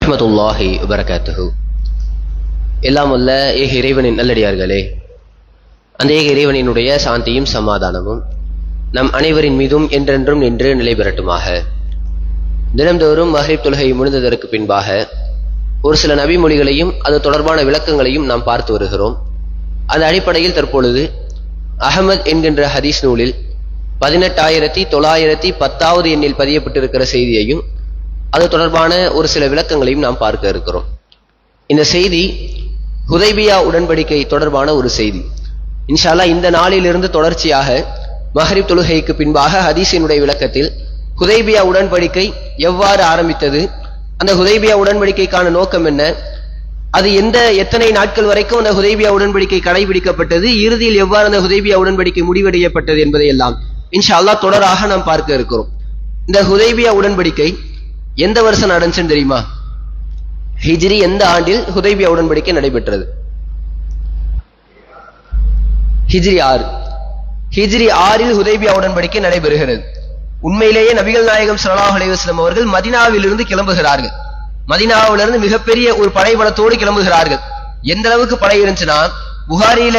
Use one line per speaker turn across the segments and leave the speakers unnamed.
வரஹ்மத்துல்லாஹி வபரகாத்துஹு. எல்லாம் வல்ல ஏக இறைவனின் நல்லடியார்களே, அந்த ஏக இறைவனினுடைய சாந்தியும் சமாதானமும் நம் அனைவரின் மீதும் என்றென்றும் நின்று நிலை பெறட்டுமாக. தினம்தோறும் மஹ்ரிப் தொழுகை முடிந்ததற்கு பின்பாக ஒரு சில நபி மொழிகளையும் அது தொடர்பான விளக்கங்களையும் நாம் பார்த்து வருகிறோம். அந்த அடிப்படையில் தற்பொழுது அஹமத் என்கின்ற ஹதீஸ் நூலில் 18910 எண்ணில் பதியப்பட்டிருக்கிற செய்தியையும் அது தொடர்பான ஒரு சில விளக்கங்களையும் நாம் பார்க்க இருக்கிறோம். இந்த செய்தி ஹுதைபியா உடன்படிக்கை தொடர்பான ஒரு செய்தி. இன்ஷா அல்லாஹ் இந்த நாளிலிருந்து தொடர்ச்சியாக மஹ்ரிப் தொழுகைக்கு பின்பாக ஹதீஸினுடைய விளக்கத்தில் ஹுதைபியா உடன்படிக்கை எவ்வாறு ஆரம்பித்தது, அந்த ஹுதைபியா உடன்படிக்கைக்கான நோக்கம் என்ன, அது எத்தனை நாட்கள் வரைக்கும் அந்த ஹுதைபியா உடன்படிக்கை கடைபிடிக்கப்பட்டது, இறுதியில் எவ்வாறு அந்த ஹுதைபியா உடன்படிக்கை முடிவடையப்பட்டது என்பதை எல்லாம் இன்ஷா அல்லாஹ் தொடராக நாம் பார்க்க இருக்கிறோம். இந்த ஹுதைபியா உடன்படிக்கை எந்த வருஷம் நடந்துச்சுன்னு தெரியுமா? ஹிஜ்ரி எந்த ஆண்டில் ஹுதைபியா உடன்படிக்கை நடைபெற்றது? ஹிஜ்ரி 6 ஹுதைபியா உடன்படிக்கை நடைபெறுகிறது. உண்மையிலேயே நபிகள் நாயகம் ஸல்லல்லாஹு அலைஹி வஸல்லம் அவர்கள் மதீனாவிலிருந்து கிளம்புகிறார்கள். மதீனாவிலிருந்து மிகப்பெரிய ஒரு படைபலத்தோடு கிளம்புகிறார்கள். எந்த அளவுக்கு படை இருந்துச்சுன்னா, புகாரியில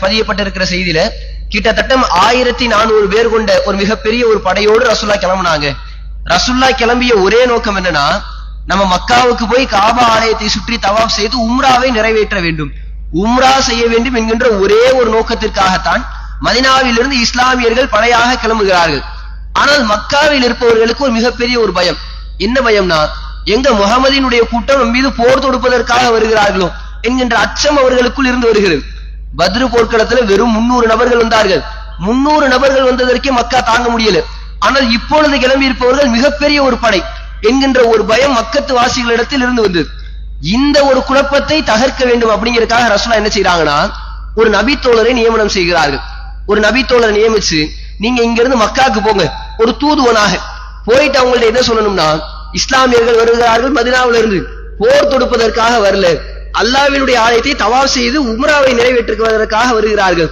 பதியப்பட்டிருக்கிற செய்தியில கிட்டத்தட்ட 1400 பேர் கொண்ட ஒரு மிகப்பெரிய ஒரு படையோடு ரசூலுல்லாஹ் கிளம்புனாங்க. ரசூலுல்லாஹ் கிளம்பிய ஒரே நோக்கம் என்னன்னா, நம்ம மக்காவுக்கு போய் காபா ஆலயத்தை சுற்றி தவாப் செய்து உம்ராவை நிறைவேற்ற வேண்டும், உம்ரா செய்ய வேண்டும் என்கின்ற ஒரே ஒரு நோக்கத்திற்காகத்தான் மதீனாவிலிருந்து இஸ்லாமியர்கள் படையாக கிளம்புகிறார்கள். ஆனால் மக்காவில் இருப்பவர்களுக்கு ஒரு மிகப்பெரிய ஒரு பயம். என்ன பயம்னா, எங்க முஹம்மதினுடைய கூட்டம் நம் மீது போர் தொடுப்பதற்காக வருகிறார்களோ என்கின்ற அச்சம் அவர்களுக்குள் இருந்து வருகிறது. பத்ரு போர்க்களத்துல வெறும் 300 நபர்கள் வந்தார்கள். 300 நபர்கள் வந்ததற்கே மக்கா தாங்க முடியல. ஆனால் இப்பொழுது கிளம்பி இருப்பவர்கள் மிகப்பெரிய ஒரு படை என்கின்ற ஒரு பயம் மக்கத்து வாசிகளிடத்தில் இருந்து வந்தது. இந்த ஒரு குழப்பத்தை தகர்க்க வேண்டும் அப்படிங்கிறதுக்காக ரசூலுல்லாஹ் என்ன செய்யறாங்கன்னா, ஒரு நபித்தோழரை நியமனம் செய்கிறார்கள். ஒரு நபித்தோழரை நியமிச்சு, நீங்க இங்க இருந்து மக்காவுக்கு போங்க, ஒரு தூதுவனாக போயிட்டு அவங்கள்ட்ட என்ன சொல்லணும்னா, இஸ்லாமியர்கள் வருகிறார்கள், மதீனாவில இருந்து போர் தொடுப்பதற்காக வரல, அல்லாஹ்வினுடைய ஆலயத்தை தவாப் செய்து உம்ராவை நிறைவேற்றுவதற்காக வருகிறார்கள்,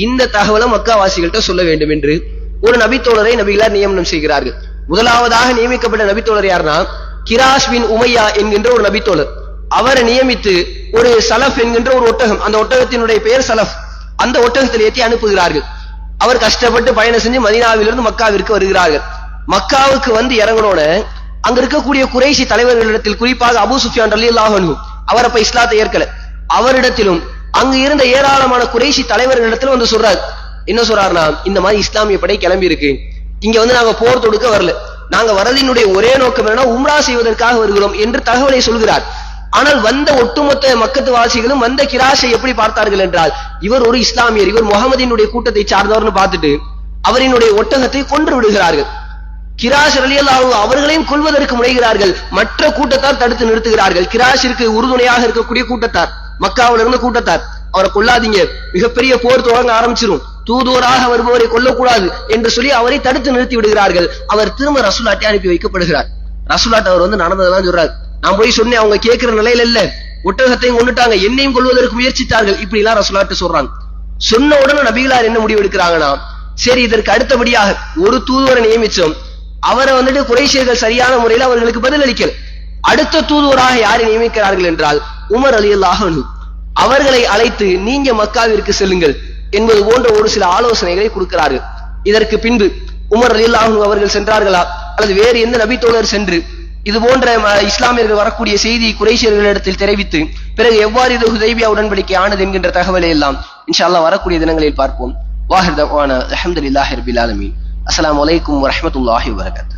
இந்த தகவலை மக்காவாசிகள்கிட்ட சொல்ல வேண்டும் என்று ஒரு நபித்தோழரை நபிகளார் நியமனம் செய்கிறார்கள். முதலாவதாக நியமிக்கப்பட்ட நபித்தோழர் யாருன்னா, கிராஷ் பின் உமையா என்கின்ற ஒரு நபித்தோழர். அவரை நியமித்து ஒரு சலஃப் என்கின்ற ஒரு ஒட்டகம், அந்த ஒட்டகத்தினுடைய பெயர் சலஃப், அந்த ஒட்டகத்தில் ஏற்றி அனுப்புகிறார்கள். அவர் கஷ்டப்பட்டு பயணம் செஞ்சு மதீனாவிலிருந்து மக்காவிற்கு வருகிறார்கள். மக்காவுக்கு வந்து இறங்கினோட அங்க இருக்கக்கூடிய குறைஷி தலைவர்களிடத்தில், குறிப்பாக அபூ சுஃபியான் ரலியல்லாஹு அன்ஹு, அவர் அப்ப இஸ்லாத்தை ஏற்கல, அவரிடத்திலும் அங்கு இருந்த ஏராளமான குறைஷி தலைவர்களிடத்திலும் வந்து சொல்றாரு. என்ன சொல்றாருன்னா, இந்த மாதிரி இஸ்லாமிய படை கிளம்பி இருக்கு, இங்க வந்து நாங்க போர் தொடுக்க வரல, நாங்க வரதினுடைய ஒரே நோக்கம் என்னன்னா உம்ரா செய்வதற்காக வருகிறோம் என்று தகவலை சொல்கிறார். ஆனால் வந்த ஒட்டுமொத்த மக்கத்து வாசிகளும் வந்த கிராஷை எப்படி பார்த்தார்கள் என்றால், இவர் ஒரு இஸ்லாமியர், இவர் முஹம்மதினுடைய கூட்டத்தை சார்ந்தவர்னு பார்த்துட்டு அவரினுடைய ஒட்டகத்தை கொன்று விடுகிறார்கள். கிராஷ் ரலியல்லாஹு அவர்களையும் கொல்வதற்கு முனைகிறார்கள். மற்ற கூட்டத்தார் தடுத்து நிறுத்துகிறார்கள். கிராஷிற்கு உறுதுணையாக இருக்கக்கூடிய கூட்டத்தார், மக்காவில் இருந்த கூட்டத்தார், அவரை கொல்லாதீங்க, மிகப்பெரிய போர் தொடங்க ஆரம்பிச்சிரும், தூதுவராக வருபவரை கொல்லக்கூடாது என்று சொல்லி அவரை தடுத்து நிறுத்தி விடுகிறார்கள். அவர் திரும்ப ரசூலுல்லாஹ்ட்ட அனுப்பி வைக்கப்படுகிறார். ரசூலுல்லாஹ் அவர் வந்து நடந்ததெல்லாம் சொல்றார். நான் போய் சொன்னேன், அவங்க கேட்கிற நிலையில இல்ல, ஒட்டகத்தையும் கொண்டுட்டாங்க, என்னையும் கொல்வதற்கு முயற்சித்தார்கள், இப்படி எல்லாம் ரசூலுல்லாஹ்ட்ட சொல்றாங்க. சொன்ன உடனே நபிகளார் என்ன முடிவு எடுக்கிறாங்கன்னா, சரி இதற்கு அடுத்தபடியாக ஒரு தூதுவரை நியமிச்சோம், அவரை வந்துட்டு குறைஷியர்கள் சரியான முறையில் அவர்களுக்கு பதில் அளிக்கல. அடுத்த தூதுவராக யாரை நியமிக்கிறார்கள் என்றால் உமர் ரலியல்லாஹு அன்ஹு, அவர்களை அழைத்து நீங்க மக்காவிற்கு செல்லுங்கள் என்பது போன்ற ஒரு சில ஆலோசனைகளை கொடுக்கிறார்கள். இதற்கு பின்பு உமர் ரலியல்லாஹு அன்ஹு அவர்கள் சென்றார்களா அல்லது வேறு எந்த நபித்தோழர் சென்று இது போன்ற இஸ்லாமியர்கள் வரக்கூடிய செய்தி குறைஷியர்களிடத்தில் தெரிவித்து பிறகு எவ்வாறு இது ஹுதைபியா உடன்படிக்கை ஆனது என்கின்ற தகவலை எல்லாம் இன்ஷா அல்லாஹ் வரக்கூடிய தினங்களில் பார்ப்போம். வாஹிர் தவானா அல்ஹம்துலில்லாஹி ரப்பில் ஆலமீன். அஸ்ஸலாமு அலைக்கும் வரஹ்மத்துல்லாஹி வபரகாத்துஹு.